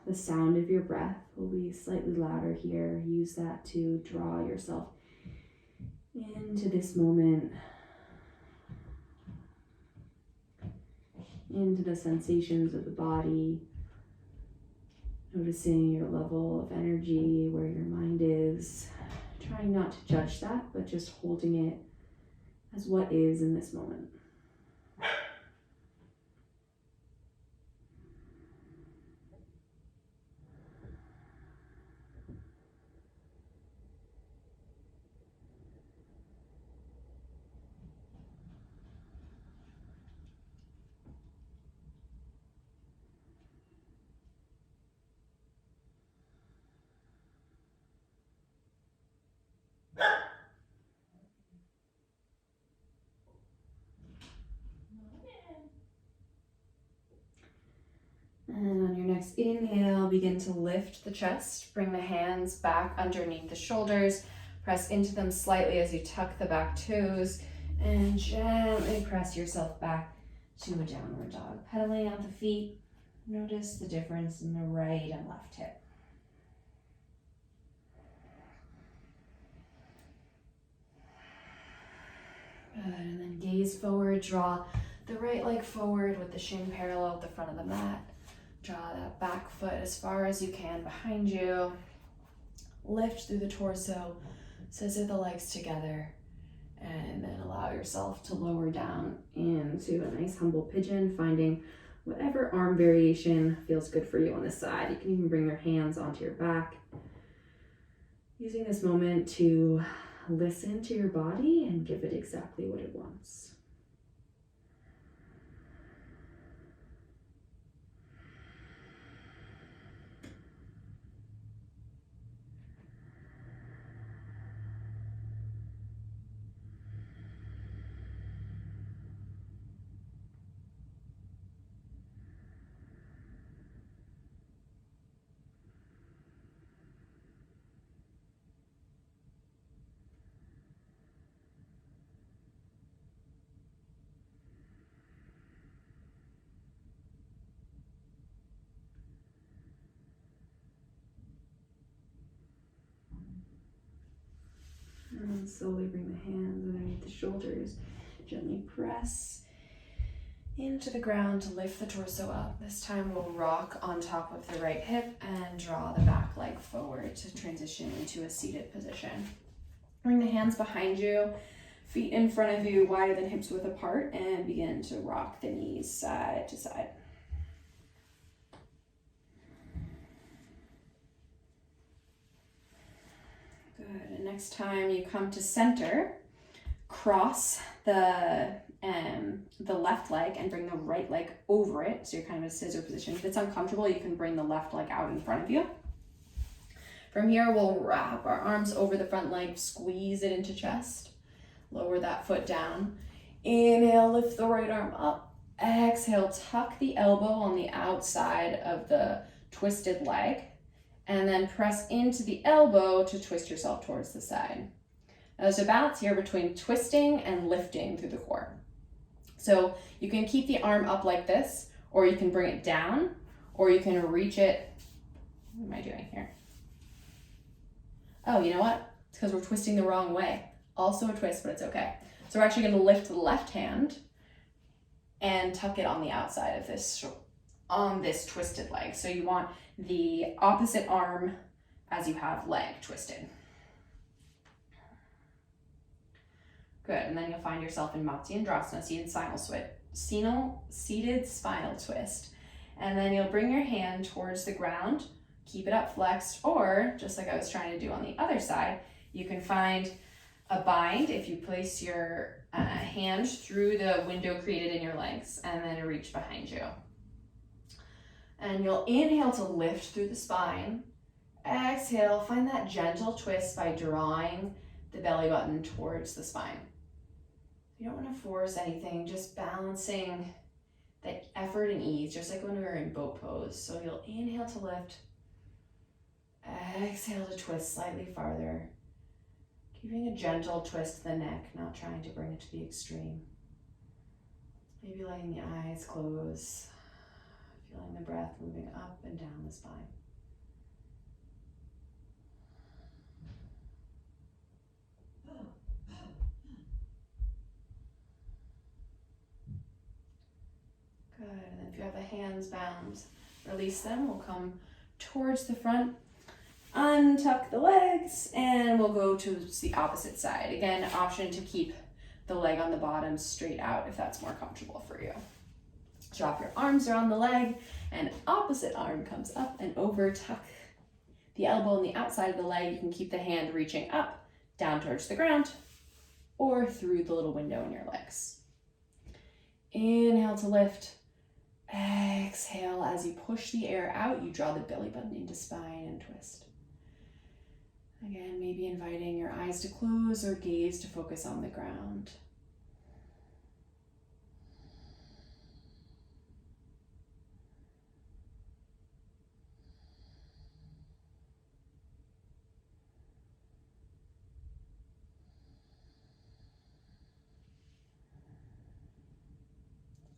the sound of your breath will be slightly louder here. Use that to draw yourself into this moment, into the sensations of the body, noticing your level of energy, where your mind is, trying not to judge that, but just holding it as what is in this moment. And on your next inhale, begin to lift the chest. Bring the hands back underneath the shoulders. Press into them slightly as you tuck the back toes. And gently press yourself back to a downward dog. Pedaling out the feet. Notice the difference in the right and left hip. Good, and then gaze forward. Draw the right leg forward with the shin parallel with the front of the mat. Draw that back foot as far as you can behind you. Lift through the torso, scissor the legs together, and then allow yourself to lower down into a nice humble pigeon, finding whatever arm variation feels good for you on this side. You can even bring your hands onto your back. Using this moment to listen to your body and give it exactly what it wants. And slowly bring the hands underneath the shoulders. Gently press into the ground to lift the torso up. This time we'll rock on top of the right hip and draw the back leg forward to transition into a seated position. Bring the hands behind you, feet in front of you, wider than hips width apart, and begin to rock the knees side to side. Good, and next time you come to center, cross the left leg and bring the right leg over it, so you're kind of in a scissor position. If it's uncomfortable, you can bring the left leg out in front of you. From here, we'll wrap our arms over the front leg, squeeze it into chest. Lower that foot down. Inhale, lift the right arm up. Exhale, tuck the elbow on the outside of the twisted leg. And then press into the elbow to twist yourself towards the side. Now there's a balance here between twisting and lifting through the core. So you can keep the arm up like this, or you can bring it down, or you can reach it. What am I doing here? Oh, you know what? It's because we're twisting the wrong way. Also a twist, but it's okay. So we're actually going to lift the left hand and tuck it on the outside of this, on this twisted leg. So you want the opposite arm as you have leg twisted. Good, and then you'll find yourself in Matsyendrasana, seated spinal twist. And then you'll bring your hand towards the ground, keep it up flexed, or just like I was trying to do on the other side, you can find a bind if you place your hand through the window created in your legs and then reach behind you. And you'll inhale to lift through the spine. Exhale, find that gentle twist by drawing the belly button towards the spine. You don't want to force anything, just balancing that effort and ease, just like when we were in boat pose. So you'll inhale to lift, exhale to twist slightly farther, keeping a gentle twist to the neck, not trying to bring it to the extreme. Maybe letting the eyes close, feeling the breath moving up and down the spine. Good, and then if you have the hands bound, release them. We'll come towards the front, untuck the legs, and we'll go to the opposite side. Again, option to keep the leg on the bottom straight out if that's more comfortable for you. Drop your arms around the leg, and opposite arm comes up and over. Tuck the elbow on the outside of the leg. You can keep the hand reaching up, down towards the ground, or through the little window in your legs. Inhale to lift. Exhale, as you push the air out, you draw the belly button into spine and twist. Again, maybe inviting your eyes to close or gaze to focus on the ground.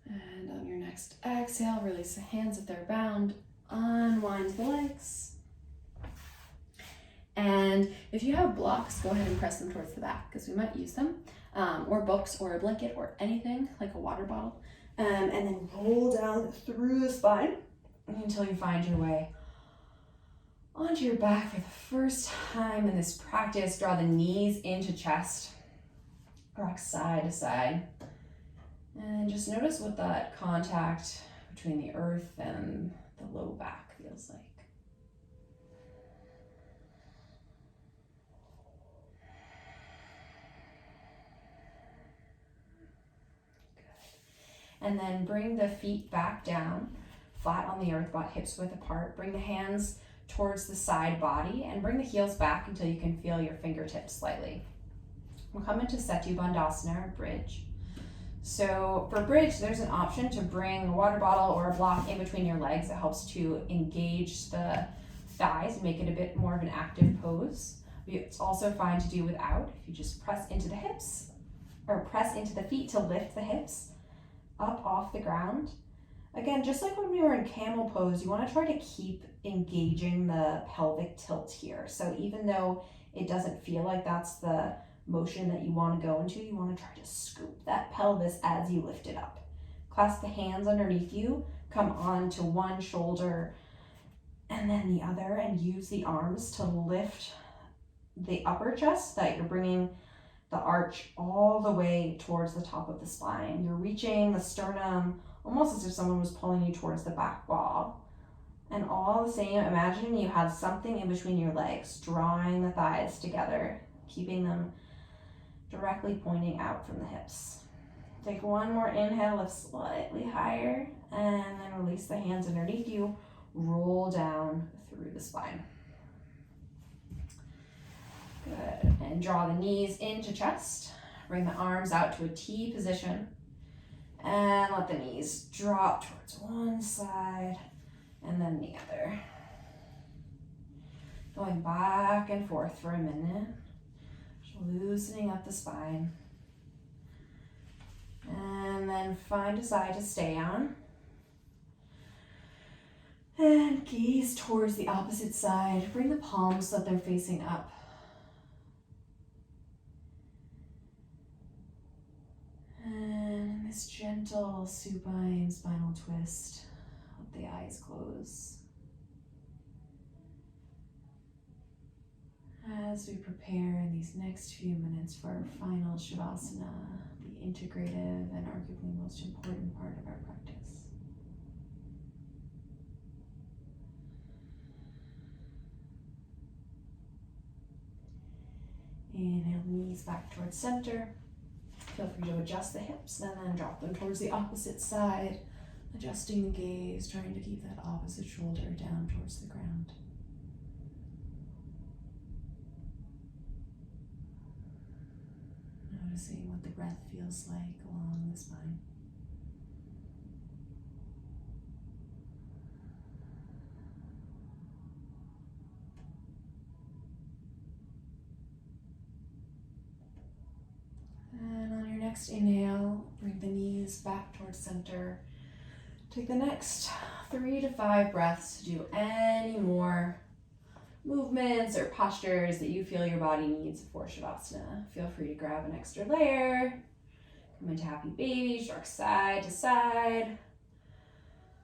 And on your next exhale, release the hands if they're bound, unwind the legs. And if you have blocks, go ahead and press them towards the back because we might use them, or books or a blanket or anything like a water bottle. And then roll down through the spine until you find your way onto your back for the first time in this practice. Draw the knees into chest, rock side to side. And just notice what that contact between the earth and the low back feels like. Good. And then bring the feet back down, flat on the earth, butt hips width apart. Bring the hands towards the side body and bring the heels back until you can feel your fingertips slightly. We'll come into Setu Bandhasana, or bridge. So for bridge, there's an option to bring a water bottle or a block in between your legs. It helps to engage the thighs and make it a bit more of an active pose. It's also fine to do without. If you just press into the hips or press into the feet to lift the hips up off the ground. Again, just like when we were in Camel Pose, you want to try to keep engaging the pelvic tilt here. So even though it doesn't feel like that's the motion that you want to go into, you want to try to scoop that pelvis as you lift it up. Clasp the hands underneath you, come on to one shoulder and then the other, and use the arms to lift the upper chest so that you're bringing the arch all the way towards the top of the spine. You're reaching the sternum almost as if someone was pulling you towards the back wall. And all the same, imagine you have something in between your legs, drawing the thighs together, keeping them directly pointing out from the hips. Take one more inhale, lift slightly higher, and then release the hands underneath you, roll down through the spine. Good, and draw the knees into chest, Bring the arms out to a T position. And let the knees drop towards one side and then the other. Going back and forth for a minute. Just loosening up the spine. And then find a side to stay on. And gaze towards the opposite side. Bring the palms so that they're facing up. And this gentle supine spinal twist. Let the eyes close. As we prepare in these next few minutes for our final Shavasana, the integrative and arguably most important part of our practice. Inhale, knees back towards center. Feel free to adjust the hips and then drop them towards the opposite side, adjusting the gaze, trying to keep that opposite shoulder down towards the ground. Noticing what the breath feels like along the spine. And on your next inhale, bring the knees back towards center. Take the next 3 to 5 breaths to do any more movements or postures that you feel your body needs for Shavasana. Feel free to grab an extra layer. Come into happy baby, shark side to side.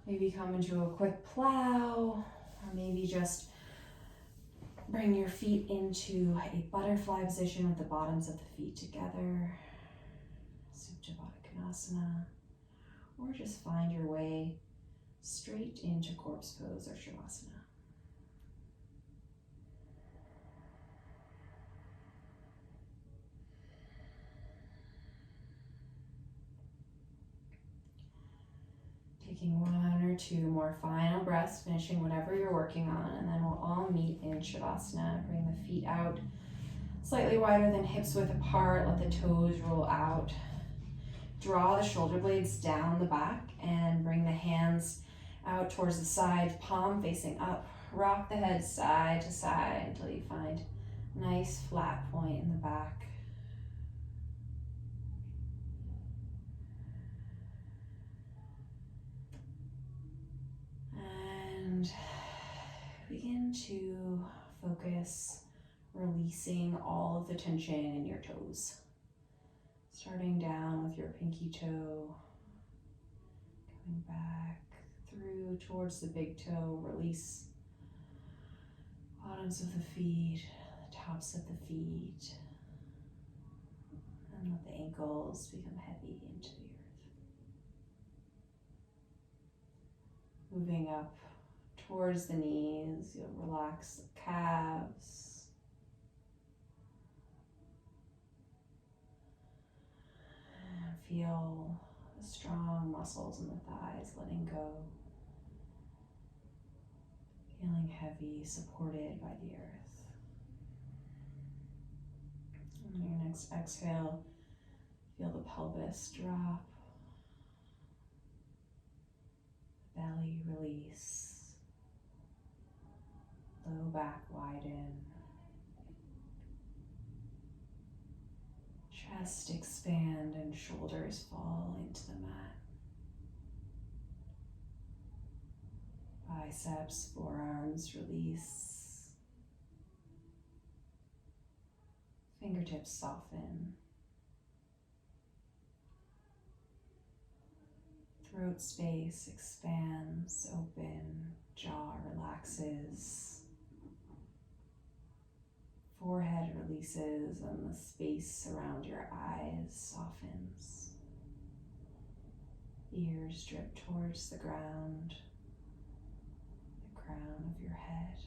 Maybe come into a quick plow, or maybe just bring your feet into a butterfly position with the bottoms of the feet together. Supta Baddha, or just find your way straight into corpse pose or Shavasana. Taking 1 or 2 more final breaths, finishing whatever you're working on, and then we'll all meet in Shavasana. Bring the feet out slightly wider than hips width apart, let the toes roll out. Draw the shoulder blades down the back and bring the hands out towards the side, palm facing up. Rock the head side to side until you find a nice flat point in the back. And begin to focus, releasing all of the tension in your toes. Starting down with your pinky toe, coming back through towards the big toe, release bottoms of the feet, tops of the feet, and let the ankles become heavy into the earth. Moving up towards the knees, you'll relax the calves. And feel the strong muscles in the thighs letting go. Feeling heavy, supported by the earth. On your next exhale, feel the pelvis drop. Belly release. Low back widen. Chest expand and shoulders fall into the mat. Biceps, forearms release. Fingertips soften. Throat space expands, open, jaw relaxes. Forehead releases and the space around your eyes softens. Ears drip towards the ground, the crown of your head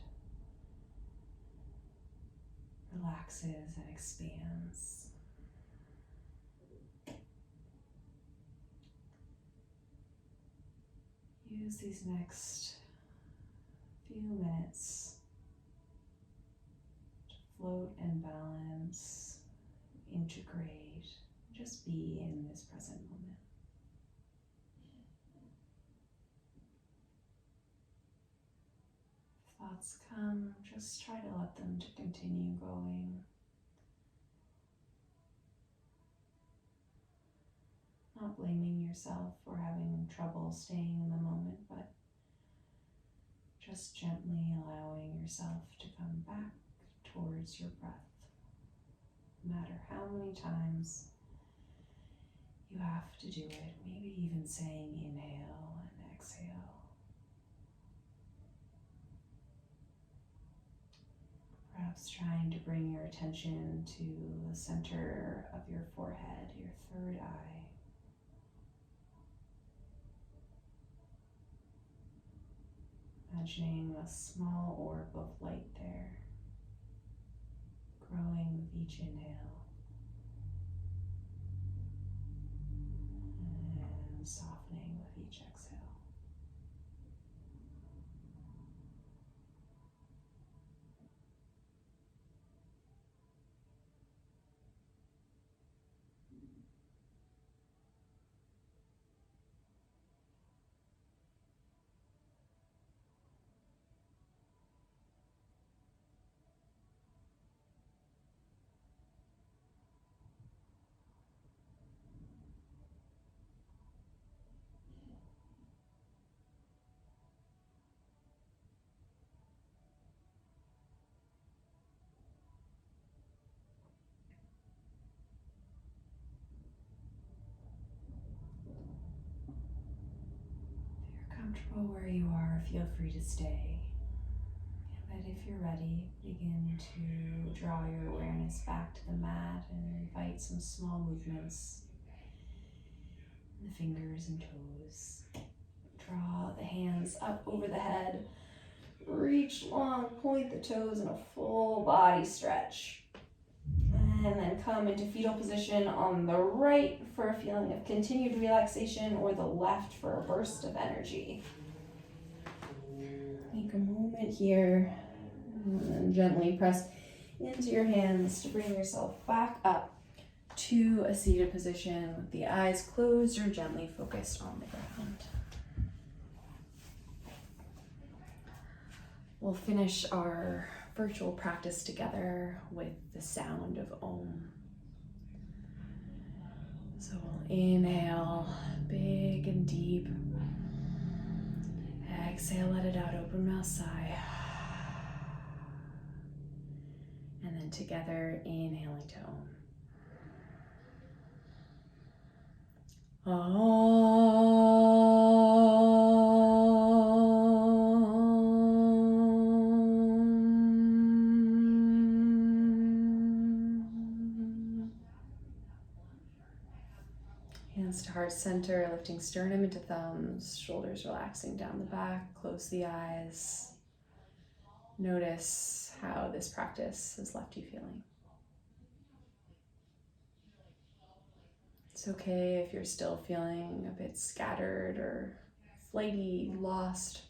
relaxes and expands. Use these next few minutes to float and balance integrate, just be in this present moment. If thoughts come, just try to let them to continue going. Not blaming yourself for having trouble staying in the moment, but just gently allowing yourself to come back towards your breath. No matter how many times you have to do it, maybe even saying inhale and exhale. Perhaps trying to bring your attention to the center of your forehead, your third eye. Imagining a small orb of light there, growing with each inhale and softening with each exhale. Comfortable where you are, feel free to stay. But if you're ready, begin to draw your awareness back to the mat and invite some small movements in the fingers and toes. Draw the hands up over the head, reach long, point the toes in a full body stretch. And then come into fetal position on the right for a feeling of continued relaxation, or the left for a burst of energy. Take a moment here and then gently press into your hands to bring yourself back up to a seated position with the eyes closed or gently focused on the ground. We'll finish our virtual practice together with the sound of Om. So we'll inhale big and deep. Exhale, let it out, open mouth, sigh. And then together, inhaling to Om. Hands to heart center, lifting sternum into thumbs, shoulders relaxing down the back, close the eyes. Notice how this practice has left you feeling. It's okay if you're still feeling a bit scattered or flighty, lost,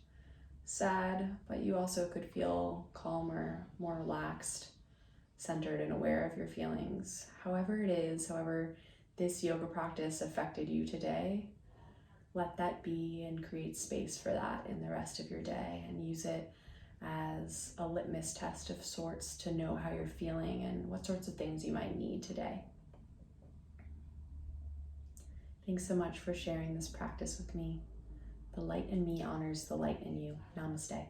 sad, but you also could feel calmer, more relaxed, centered and aware of your feelings. However it is, however this yoga practice affected you today, let that be and create space for that in the rest of your day, and use it as a litmus test of sorts to know how you're feeling and what sorts of things you might need today. Thanks so much for sharing this practice with me. The light in me honors the light in you. Namaste.